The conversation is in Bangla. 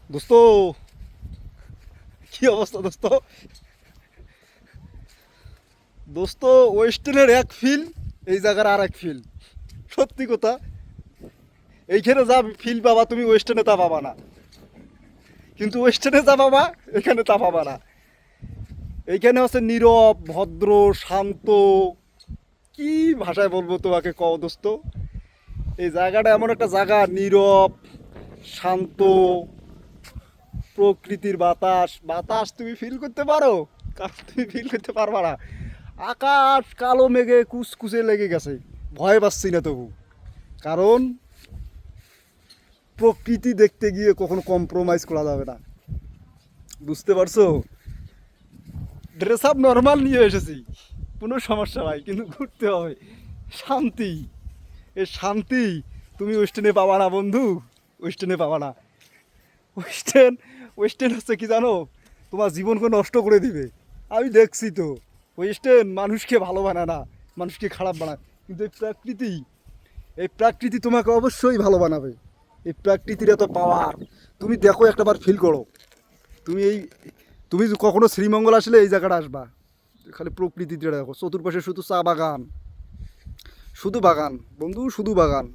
দোস্ত, কি অবস্থা দোস্ত? দোস্ত, ওয়েস্টার্নের এক ফিল, এই জায়গার আর এক ফিল। সত্যি কথা, এইখানে যা ফিল পাবা তুমি ওয়েস্টার্নে তা পাবা না, কিন্তু ওয়েস্টার্নে যা পাবা এখানে তা পাবা না। এইখানে হচ্ছে নীরব, ভদ্র, শান্ত। কি ভাষায় বলবো তোমাকে কও দোস্ত? এই জায়গাটা এমন একটা জায়গা, নীরব, শান্ত, প্রকৃতির বাতাস বাতাস তুমি ফিল করতে পারো, কারণ তুমি ফিল করতে পারবা না। আকাশ কালো মেঘে কুচকুচে লেগে গেছে, ভয় পাচ্ছি না তবু, কারণ প্রকৃতি দেখতে গিয়ে কখনো কম্প্রোমাইজ করা যাবে না। বুঝতে পারছো? ড্রেস আপ নর্মাল নিয়ে এসেছি, কোনো সমস্যা নাই, কিন্তু ঘুরতে হবে। শান্তি, এ শান্তি তুমি ওয়েস্টার্নে পাবা না বন্ধু, ওয়েস্টার্নে পাবা না। ওয়েস্টার্ন, ওয়েস্টার্ন হচ্ছে কি জানো, তোমার জীবনকে নষ্ট করে দিবে। আমি দেখছি তো, ওয়েস্টার্ন মানুষকে ভালো বানায় না, মানুষকে খারাপ বানায়। কিন্তু এই প্রকৃতি, এই প্রকৃতি তোমাকে অবশ্যই ভালো বানাবে। এই প্রকৃতির এত পাওয়ার তুমি দেখো, একটাবার ফিল করো। তুমি এই, তুমি কখনো শ্রীমঙ্গল আসলে এই জায়গাটা আসবা, খালি প্রকৃতিটা দেখো, চতুর্পাশে শুধু চা বাগান, শুধু বাগান বন্ধু, শুধু বাগান।